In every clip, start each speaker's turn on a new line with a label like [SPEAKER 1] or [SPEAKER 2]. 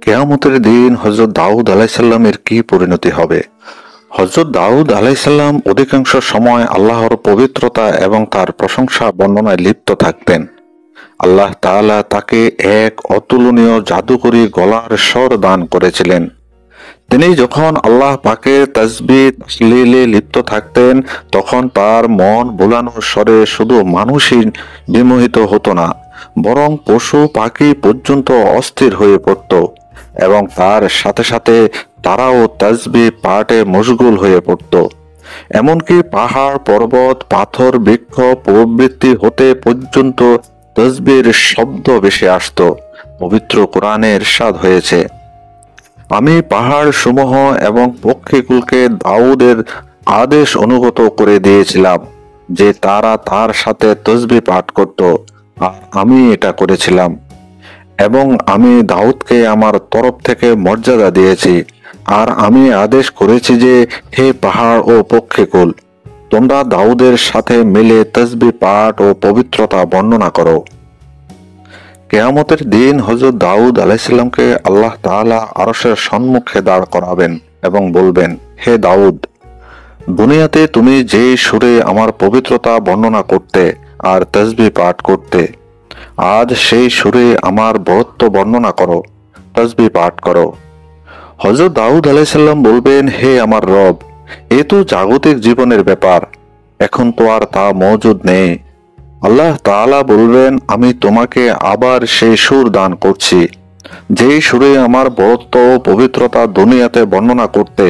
[SPEAKER 1] কিয়ামতের দিন হযরত দাউদ আলাইহিসসালামের কি পরিণতি হবে। হযরত দাউদ আলাইহিসসালাম অধিকাংশ সময় আল্লাহর পবিত্রতা এবং তার প্রশংসা বর্ণনায় লিপ্ত থাকতেন। আল্লাহ তাআলা তাকে এক অতুলনীয় জাদুকরী গলার স্বর দান করেছিলেন। তিনি যখন আল্লাহ পাকের তাসবিহ তাহলিলে লিপ্ত থাকতেন, তখন তার মন ভোলানোর স্বরে শুধু মানুষই বিমোহিত হতো না, বরং পশু পাখি পর্যন্ত অস্থির হয়ে পড়ত এবং তার সাথে সাথে তারাও তাসবিহ পাঠে মশগুল হয়ে পড়ত। এমনকি পাহাড় পর্বত পাথর বৃক্ষ প্রবৃত্তি হতে পর্যন্ত তসবির শব্দ ভেসে আসত। পবিত্র কোরআনে ইরশাদ হয়েছে, আমি পাহাড় সমূহ এবং পক্ষীকুলকে দাউদের আদেশ অনুগত করে দিয়েছিলাম যে তারা তার সাথে তসবিহ পাঠ করত, আর আমি এটা করেছিলাম। এবং আমি দাউদকে আমার তরফ থেকে মর্যাদা দিয়েছি, আর আমি আদেশ করেছি যে হে পাহাড় ও পক্ষীকুল, তোমরা দাউদের সাথে মিলে তসবিহ পাঠ ও পবিত্রতা বর্ণনা করো। কিয়ামতের দিন হযরত দাউদ আলাইহিসসালামকে আল্লাহ তাআলা আরশের সম্মুখে দাঁড় করাবেন এবং বলবেন, হে দাউদ, দুনিয়াতে তুমি যে সুরে আমার পবিত্রতা বর্ণনা করতে আর তসবিহ পাঠ করতে, আজ সেই সুরে আমার বরত্ব বর্ণনা করো, তসবিহ পাঠ করো। হযরত দাউদ আলাইহিসসালাম বলবেন, হে আমার রব, এ তো জাগতিক জীবনের ব্যাপার, এখন তো আর তা মওজুদ নেই। আল্লাহ তাআলা বলবেন, আমি তোমাকে আবার সেই সুর দান করছি, যেই সুরে আমার বরত্ব ও পবিত্রতা দুনিয়াতে বর্ণনা করতে,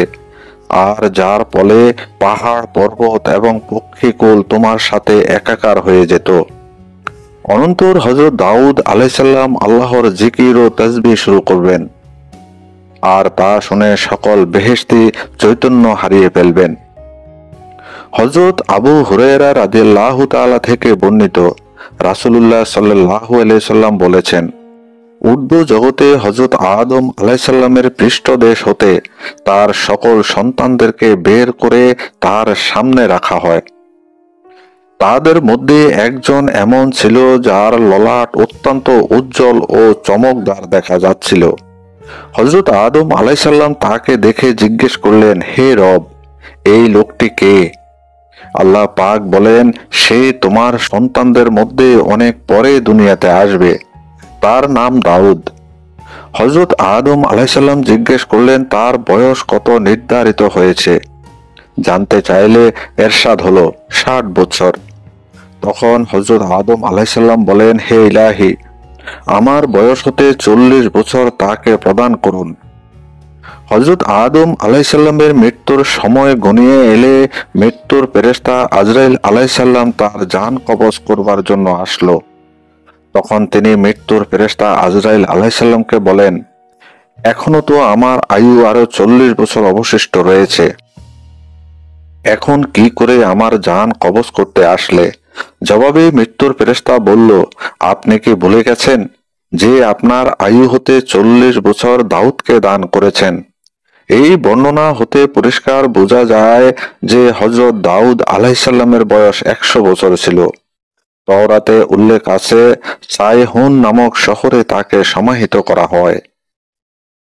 [SPEAKER 1] আর যার ফলে পাহাড় পর্বত এবং পক্ষীকুল তোমার সাথে একাকার হয়ে যেত। অনন্তর হযরত দাউদ আলাইহিসসালাম আল্লাহর জিকির ও তাসবিহ শুরু করবেন, আর তা শুনে সকল বেহেশতি চৈতন্য হারিয়ে ফেলবেন। হযরত আবু হুরায়রা রাদিয়াল্লাহু তাআলা থেকে বর্ণিত, রাসূলুল্লাহ সাল্লাল্লাহু আলাইহি সাল্লাম বলেছেন, উর্দু জগতে হযরত আদম আলাইহিসসালামের পৃষ্ঠদেশ হতে তার সকল সন্তানদেরকে বের করে তার সামনে রাখা হয়। তাদের মধ্যে একজন এমন ছিল যার ললাট অত্যন্ত উজ্জ্বল ও চমকদার দেখা যাচ্ছিল। হযরত আদম আলাইহিসসালাম তাকে দেখে জিজ্ঞেস করলেন, হে রব, এই লোকটি কে? আল্লাহ পাক বলেন, সে তোমার সন্তানদের মধ্যে অনেক পরে দুনিয়াতে আসবে, তার নাম দাউদ। হযরত আদম আলাইহিসসালাম জিজ্ঞেস করলেন, তার বয়স কত নির্ধারিত হয়েছে? জানতে চাইলে এরশাদ হলো 60 বছর। তখন হযরত আদম আলাইহিসসালাম বলেন, হে ইলাহি, আমার বয়স হতে 40 বছর তাকে প্রদান করুন। হযরত আদম আলাইহিসসালামের মৃত্যুর সময় ঘনিয়ে এলে মৃত্যুর ফেরেশতা আজরাইল আলাইহিসসালাম তার জান কবজ করবার জন্য আসলো। তখন তিনি মৃত্যুর ফেরেশতা আজরাইল আলাইহিসসালামকে বলেন, এখনো তো আমার আয়ু আরো 40 বছর অবশিষ্ট রয়েছে, এখন কি করে আমার জান কবজ করতে আসলে? জবাবে মৃত্যুর ফেরেশতা বলল, আপনি কি ভুলে গেছেন যে আপনার আয়ু হতে 40 বছর দাউদকে দান করেছেন? এই বর্ণনা হতে পরিষ্কার বোঝা যায় যে হযরত দাউদ আলাইহিসসালামের বয়স 100 বছর ছিল। তাওরাতে উল্লেখ আছে, সাইহুন নামক শহরে তাকে সমাহিত করা হয়।